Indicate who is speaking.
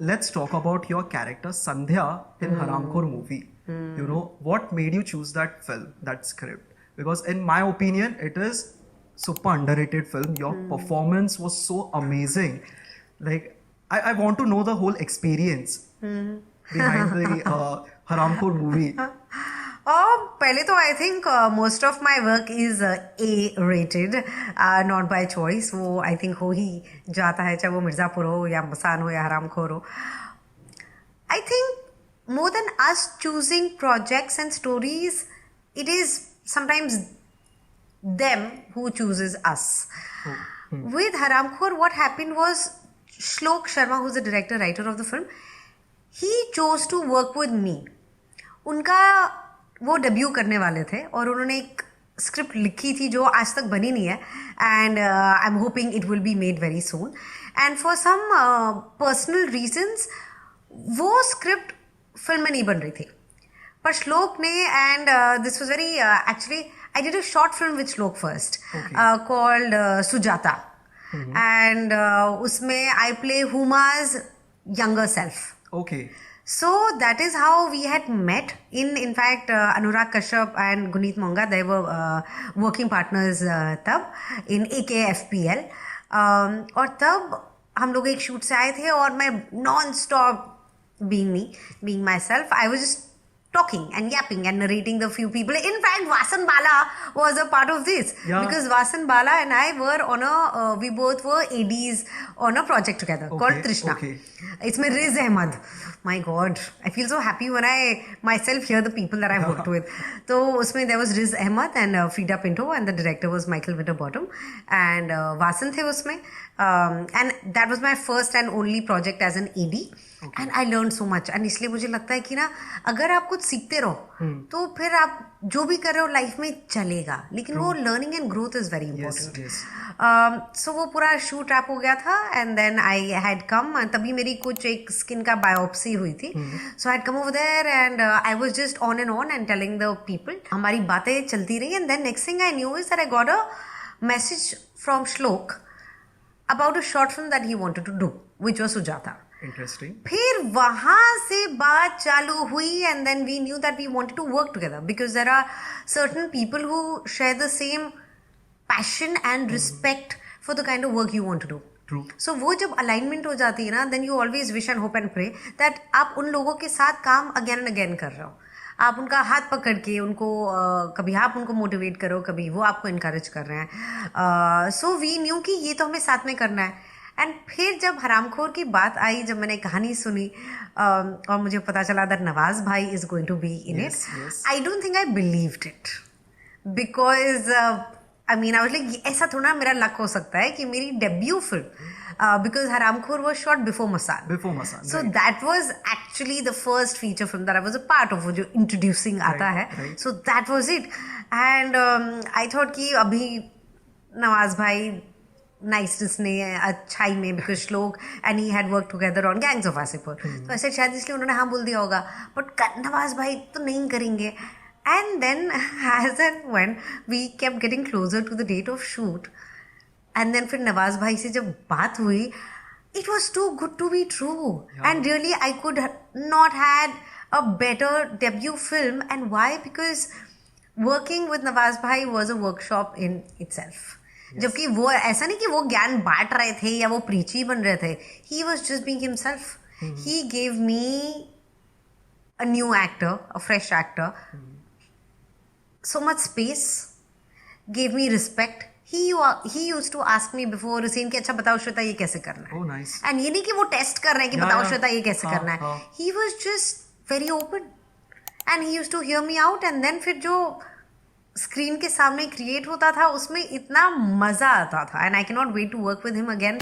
Speaker 1: let's talk about your character Sandhya in Haramkhor movie. You know, what made you choose that film, that script? Because in my opinion, it is super underrated film. Your performance was so amazing. Like, I want to know the whole experience behind the Haramkhor movie.
Speaker 2: पहले तो I think most of my work is A rated, not by choice. वो I think हो ही जाता है, चाहे वो मिर्ज़ापुर हो या मसान हो या हरामखोर हो. I think more than us choosing projects and stories, it is sometimes them who chooses us. With Haramkhor, what happened was Shlok Sharma, who's the director writer of the film, he chose to work with me. उनका वो debut करने वाले थे और उन्होंने एक script लिखी थी जो आज तक बनी नहीं है, and I am hoping it will be made very soon. And for some personal reasons वो स्क्रिप्ट फिल्म में नहीं बन रही थी, पर श्लोक ने, and this was very actually I did a short film with Shlok first called Sujata, and उसमें I play Huma's younger self.
Speaker 1: Okay.
Speaker 2: So that is how we had met. In fact, Anurag Kashyap and Guneet Monga, they were working partners तब in AKFPL. और तब हम लोग एक shoot से आए थे और मैं non stop being myself, I was just talking and yapping and narrating the few people. In fact, Vasan Bala was a part of this, because Vasan Bala and I were on we both were ADs on a project together called Trishna. It's my Riz Ahmed. My God, I feel so happy when I myself hear the people that I worked with. So usme there was Riz Ahmed and Frida Pinto, and the director was Michael Winterbottom, and Vasan the usme, and that was my first and only project as an AD. And I learned so much. And इसलिए मुझे लगता है कि ना, अगर आप कुछ सीखते रहो तो फिर आप जो भी कर रहे हो लाइफ में चलेगा, लेकिन वो learning and growth is very important. So वो पूरा शूट रैप हो गया था, and then I had come, तभी मेरी कुछ एक स्किन का बायोप्सी हुई थी. So I had come over there and I was just on and telling the people. हमारी बातें चलती रही, and then next thing I knew is that I got a message from Shlok about a short film that he wanted to do, which was Sujata.
Speaker 1: Interesting.
Speaker 2: फिर वहाँ से बात चालू हुई, and then we knew that we wanted to work together because there are certain people who share the same passion and respect for the kind of work you want to do.
Speaker 1: True.
Speaker 2: So वो जब alignment हो जाती है ना, then you always wish and hope and pray that आप उन लोगों के साथ काम again and again कर रहे हो. आप उनका हाथ पकड़ के उनको कभी आप उनको मोटिवेट करो, कभी वो आपको इनकरेज कर रहे हैं. सो वी न्यू कि ये तो हमें साथ में करना है. एंड फिर जब हरामखोर की बात आई, जब मैंने कहानी सुनी और मुझे पता चला दैट नवाज भाई is going to be in it, I don't think I believed it, because I mean I was like ऐसा थोड़ा मेरा लक हो सकता है कि मेरी debut film, because Haramkhor was shot before Masan. So right. That was actually the first feature film that I was a part of, वो जो introducing आता है. So that was it. And I thought कि अभी नवाज भाई niceness ने, अच्छाई में, because Shlok and he had worked together on Gangs of Wasseypur. तो ऐसे शायद इसलिए उन्होंने हाँ बोल दिया होगा, but नवाज भाई तो नहीं करेंगे. And then as and when we kept getting closer to the date of shoot, and then फिर नवाज भाई से जब बात हुई, it was too good to be true. And really I could not had a better debut film. And why? Because working with Nawaz भाई was a workshop in itself. जबकि वो ऐसा नहीं कि वो ज्ञान बांट रहे थे या वो प्रीची बन रहे थे. He was just being himself. He gave me a new actor, a fresh actor, so much space, gave me respect. He used to ask me before scene कि अच्छा बताओ श्वेता ये कैसे करना है.
Speaker 1: Oh, nice.
Speaker 2: And ये नहीं कि वो टेस्ट कर रहे हैं कि बताओ श्वेता ये कैसे करना है. He was just very open and he used to hear me out. And then फिर जो स्क्रीन के सामने क्रिएट होता था उसमें इतना मजा आता था, and I cannot wait to work with him again.